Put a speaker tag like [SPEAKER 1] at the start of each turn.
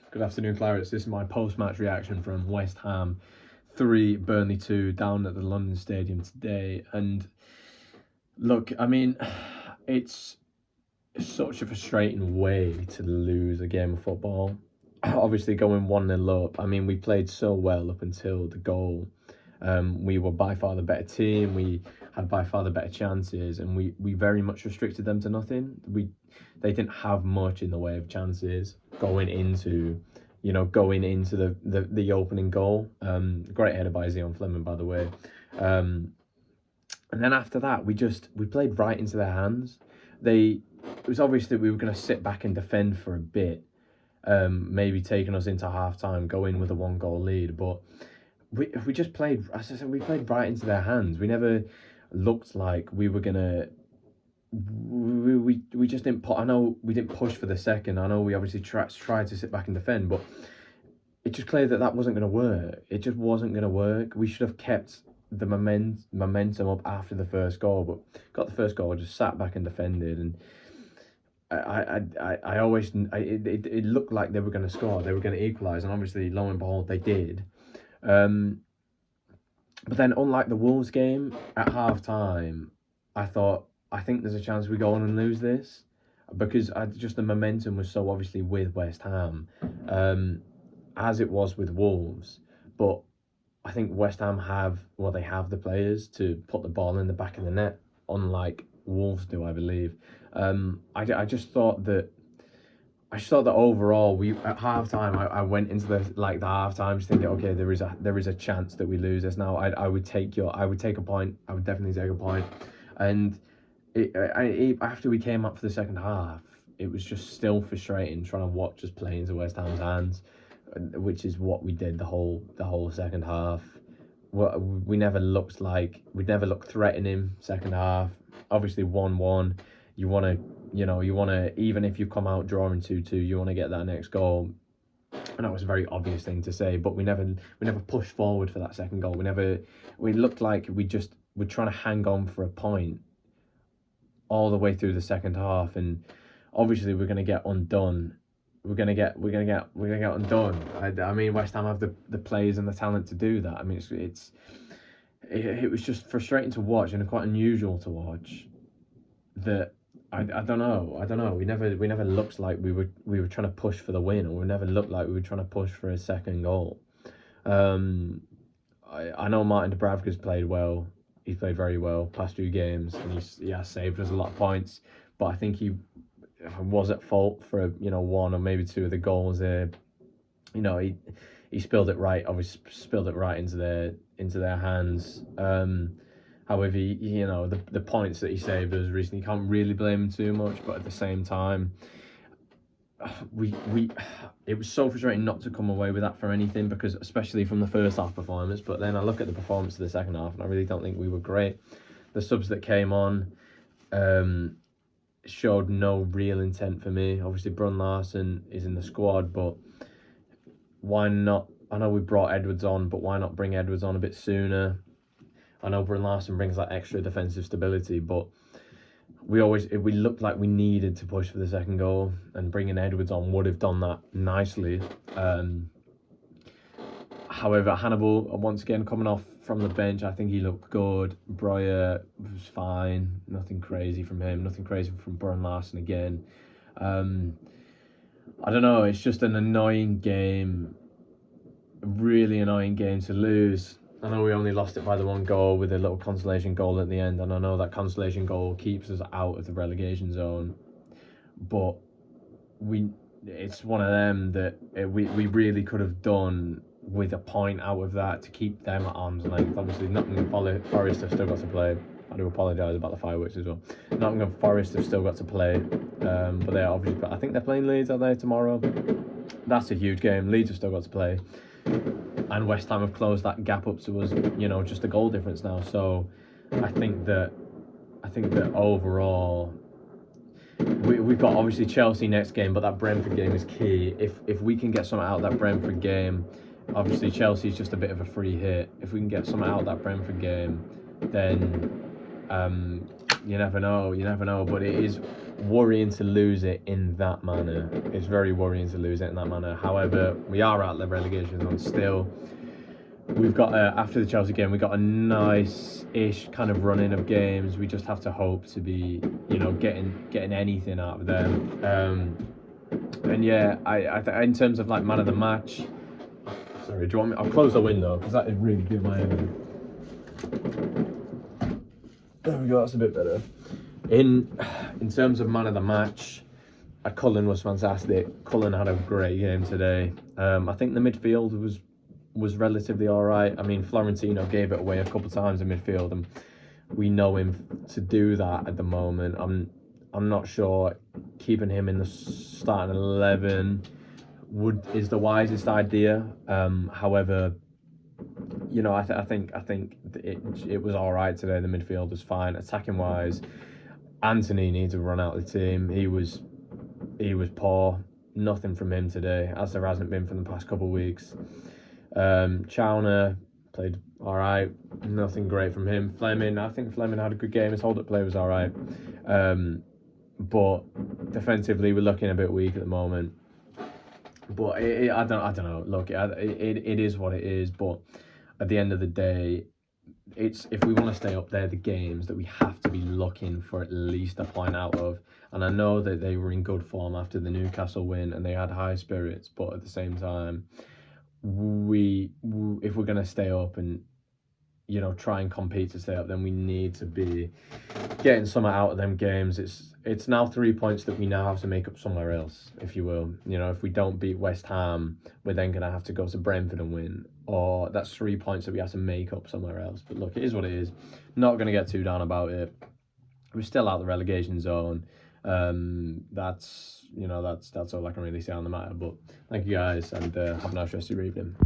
[SPEAKER 1] Good afternoon, Clarence. This is my post-match reaction from West Ham 3, Burnley 2, down at the London Stadium today. And look, I mean, it's such a frustrating way to lose a game of football. Obviously, going 1-0 up, I mean, we played so well up until the goal. We were by far the better team. We had by far the better chances, and we very much restricted them to nothing. They didn't have much in the way of chances going into the opening goal. Great header by Zion Fleming, by the way. And then after that, we played right into their hands. It was obvious that we were going to sit back and defend for a bit, maybe taking us into half time, go in with a 1-goal lead, but we just played, as I said, we played right into their hands. We never looked like we were gonna. We just didn't put. I know we didn't push for the second. I know we obviously tried to sit back and defend, but it just clear that wasn't going to work. It just wasn't going to work. We should have kept the momentum up after the first goal, but got the first goal, just sat back and defended, and it looked like they were going to score. They were going to equalise, and obviously, lo and behold, they did. But then, unlike the Wolves game, at half time, I think there's a chance we go on and lose this, because the momentum was so obviously with West Ham, as it was with Wolves. But I think West Ham have the players to put the ball in the back of the net, unlike Wolves do, I believe. I just thought that overall, we at halftime, I went into the halftime just thinking, okay, there is a chance that we lose this now. I would take a point. I would definitely take a point. And after we came up for the second half, it was just still frustrating trying to watch us play into West Ham's hands, which is what we did the whole second half. We never looked threatening second half. Obviously 1-1, you want to, even if you come out drawing 2-2, you want to get that next goal. And that was a very obvious thing to say, but we never pushed forward for that second goal. We looked like we're trying to hang on for a point all the way through the second half, and obviously we're going to get undone. We're gonna get undone. I mean, West Ham have the players and the talent to do that. I mean, it was just frustrating to watch and quite unusual to watch. That I don't know. We never looked like we were trying to push for the win, or we never looked like we were trying to push for a second goal. I know Martin Dubravka's played well. He's played very well past 2 games, and he has saved us a lot of points. But I think he was at fault for 1 or maybe 2 of the goals there. He spilled it right. Obviously, spilled it right into their hands. However, the points that he saved us recently, can't really blame him too much. But at the same time, it was so frustrating not to come away with that for anything, because especially from the first half performance. But then I look at the performance of the second half, and I really don't think we were great. The subs that came on showed no real intent for me. Obviously, Brun Larson is in the squad, but why not? I know we brought Edwards on, but why not bring Edwards on a bit sooner? I know Brun Larson brings that extra defensive stability, but we looked like we needed to push for the second goal, and bringing Edwards on would have done that nicely. However, Hannibal, once again, coming off from the bench, I think he looked good. Breuer was fine. Nothing crazy from him. Nothing crazy from Brun Larson again. I don't know. It's just an annoying game. A really annoying game to lose. I know we only lost it by the 1 goal with a little consolation goal at the end. And I know that consolation goal keeps us out of the relegation zone. But it's one of them that we really could have done with a point out of that to keep them at arm's length. Obviously, Nottingham Forest have still got to play. I do apologise about the fireworks as well. Nottingham Forest have still got to play, but they're obviously. I think they're playing Leeds, are they, tomorrow? That's a huge game. Leeds have still got to play, and West Ham have closed that gap up to us. Just a goal difference now. So, I think that overall, we've got obviously Chelsea next game, but that Brentford game is key. If we can get something out of that Brentford game. Obviously, Chelsea's just a bit of a free hit. If we can get something out of that Brentford game, then You never know, but it is worrying to lose it in that manner. It's very worrying to lose it in that manner. However, we are out of the relegation zone still. We've got, after the Chelsea game, we got a nice-ish kind of run-in of games. We just have to hope to be, getting anything out of them. And yeah, in terms of like man of the match, sorry, do you want me? I'll close the window because that is really good. There we go. That's a bit better. In terms of man of the match, Cullen was fantastic. Cullen had a great game today. I think the midfield was relatively all right. I mean, Florentino gave it away a couple of times in midfield, and we know him to do that at the moment. I'm not sure keeping him in the starting 11 is the wisest idea. However, I think it was all right today. The midfield was fine. Attacking wise, Anthony needs to run out of the team. He was poor. Nothing from him today, as there hasn't been from the past couple of weeks. Chowner played all right. Nothing great from him. I think Fleming had a good game. His hold-up play was all right. But defensively, we're looking a bit weak at the moment. But I don't know. Look, it is what it is. But at the end of the day, it's if we want to stay up there, the games that we have to be looking for at least a point out of. And I know that they were in good form after the Newcastle win and they had high spirits. But at the same time, if we're going to stay up and try and compete to stay up, then we need to be getting something out of them games. It's now 3 points that we now have to make up somewhere else, if you will. If we don't beat West Ham, we're then going to have to go to Brentford and win, or that's 3 points that we have to make up somewhere else. But look, it is what it is. Not going to get too down about it. We're still out of the relegation zone. That's all I can really say on the matter. But thank you guys, and have a nice rest of your evening.